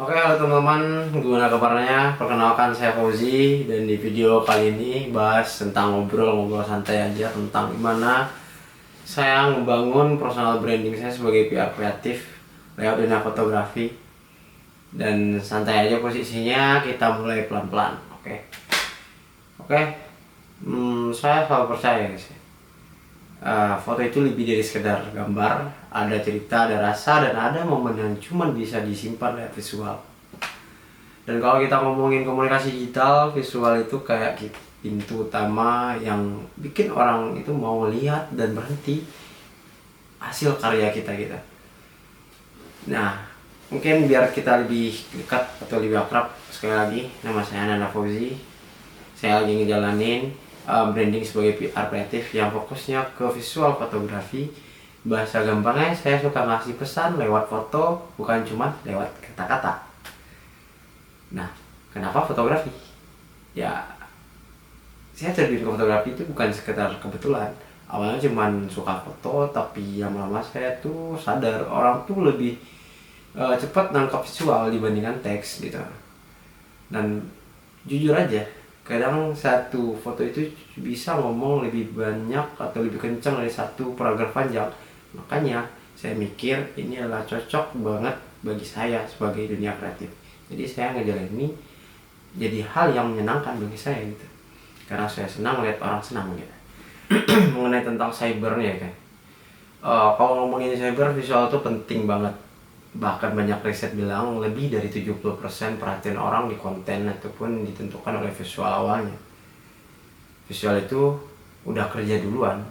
Oke, halo teman-teman, gimana kabarnya? Perkenalkan saya Fauzi, dan di video kali ini bahas tentang ngobrol-ngobrol santai aja tentang gimana saya membangun personal branding saya sebagai PR kreatif lewat dunia fotografi. Dan santai aja posisinya, kita mulai pelan-pelan. Oke. Saya selalu percaya guys, foto itu lebih dari sekedar gambar. Ada cerita, ada rasa, dan ada momen yang cuma bisa disimpan lewat visual. Dan kalau kita ngomongin komunikasi digital, visual itu kayak pintu utama yang bikin orang itu mau lihat dan berhenti hasil karya kita. Nah, mungkin biar kita lebih dekat atau lebih akrab, sekali lagi nama saya Nanda Fauzi. Saya lagi ngejalanin branding sebagai PR kreatif yang fokusnya ke visual fotografi. Bahasa gampangnya, saya suka ngasih pesan lewat foto, bukan cuma lewat kata-kata. Nah, kenapa fotografi? Ya, saya terjun ke fotografi itu bukan sekedar kebetulan. Awalnya cuma suka foto, tapi lama-lama saya tuh sadar orang tuh lebih cepat nangkap visual dibandingkan teks gitu. Dan jujur aja, kadang satu foto itu bisa ngomong lebih banyak atau lebih kencang dari satu paragraf panjang. Makanya saya mikir ini adalah cocok banget bagi saya sebagai dunia kreatif. Jadi saya ngejalan ini jadi hal yang menyenangkan bagi saya gitu, karena saya senang lihat orang senang gitu. Mengenai tentang cybernya kan, kalau ngomongin cyber, visual itu penting banget. Bahkan banyak riset bilang lebih dari 70% perhatian orang di konten ataupun ditentukan oleh visual awalnya. Visual itu udah kerja duluan,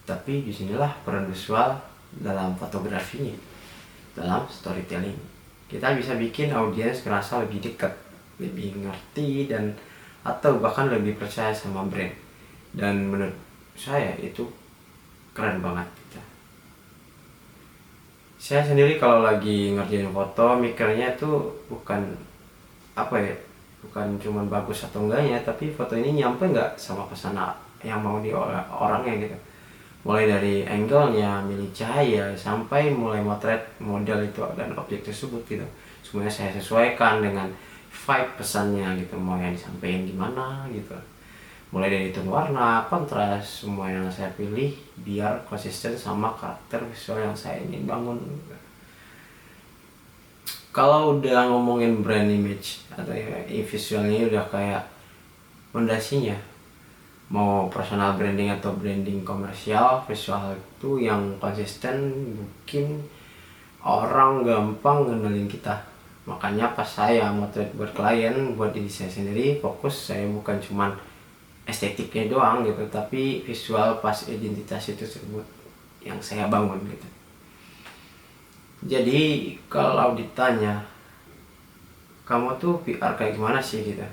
tapi disinilah peran visual dalam fotografinya, dalam storytelling. Kita bisa bikin audiens merasa lebih dekat, lebih ngerti, dan atau bahkan lebih percaya sama brand. Dan menurut saya itu keren banget gitu. Saya sendiri kalau lagi ngerjain foto, mikirnya tuh bukan bukan cuma bagus atau enggaknya, tapi foto ini nyampe nggak sama pesan yang mau di orangnya gitu. Mulai dari angle-nya, milih cahaya, sampai mulai motret model itu dan objek tersebut gitu. Semuanya saya sesuaikan dengan vibe pesannya gitu, mau yang disampaikan gimana gitu. Mulai dari tone warna, kontras, semua yang saya pilih biar konsisten sama karakter visual yang saya ingin bangun. Kalau udah ngomongin brand image atau visualnya udah kayak fondasinya, mau personal branding atau branding komersial, visual itu yang konsisten bikin orang gampang ngenalin kita. Makanya pas saya motret buat klien, buat diri saya sendiri, fokus saya bukan cuman estetiknya doang gitu, tapi visual pas identitas itu tersebut yang saya bangun gitu. Jadi kalau ditanya kamu tuh PR kayak gimana sih gitu,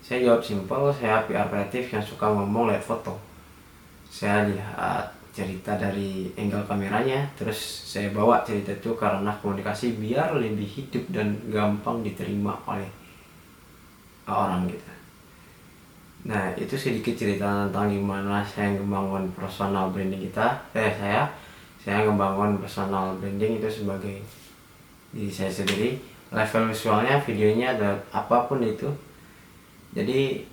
saya jawab simpel, saya PR kreatif yang suka ngomong lewat foto. Saya lihat cerita dari angle kameranya, terus saya bawa cerita itu karena komunikasi biar lebih hidup dan gampang diterima oleh orang gitu. Nah, itu sedikit cerita tentang gimana saya ngebangun personal branding kita. Saya ngebangun personal branding itu sebagai diri saya sendiri. Level visualnya, videonya, dan apapun itu. Jadi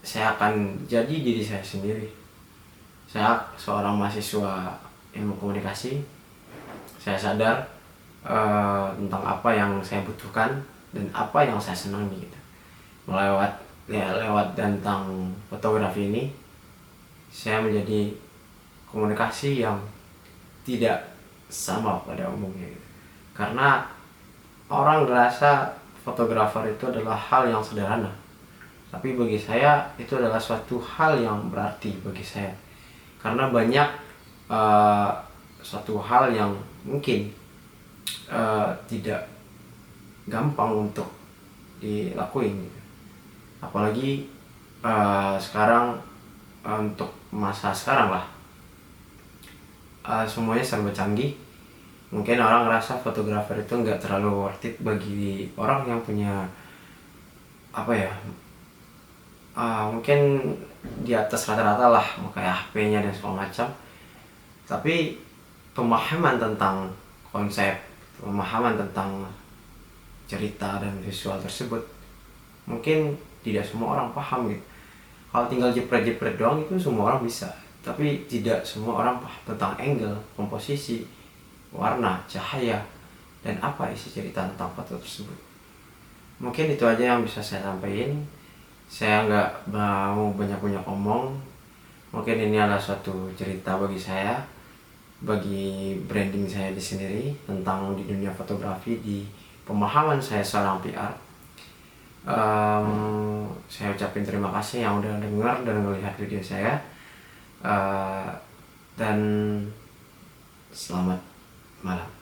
saya akan jadi diri saya sendiri. Saya seorang mahasiswa ilmu komunikasi. Saya sadar tentang apa yang saya butuhkan dan apa yang saya senangi gitu. Lewat tentang fotografi ini, saya menjadi komunikasi yang tidak sama pada umumnya gitu. Karena orang ngerasa fotografer itu adalah hal yang sederhana, tapi bagi saya itu adalah suatu hal yang berarti bagi saya. Karena banyak suatu hal yang mungkin tidak gampang untuk dilakuin gitu. Apalagi sekarang, untuk masa sekarang lah, semuanya serba canggih. Mungkin orang ngerasa fotografer itu nggak terlalu worth it bagi orang yang punya mungkin di atas rata-rata lah, kayak HP-nya dan segala macam. Tapi pemahaman tentang konsep, pemahaman tentang cerita dan visual tersebut. Mungkin tidak semua orang paham gitu. Kalau tinggal jepret-jepret doang itu semua orang bisa, tapi tidak semua orang paham tentang angle, komposisi, warna, cahaya, dan apa isi cerita tentang foto tersebut. Mungkin itu aja yang bisa saya sampaikan. Saya nggak mau banyak-banyak omong. Mungkin ini adalah suatu cerita bagi saya, bagi branding saya di sendiri tentang di dunia fotografi, di pemahaman saya seorang PR. Saya ucapin terima kasih yang udah dengar dan melihat video saya. Dan selamat malam.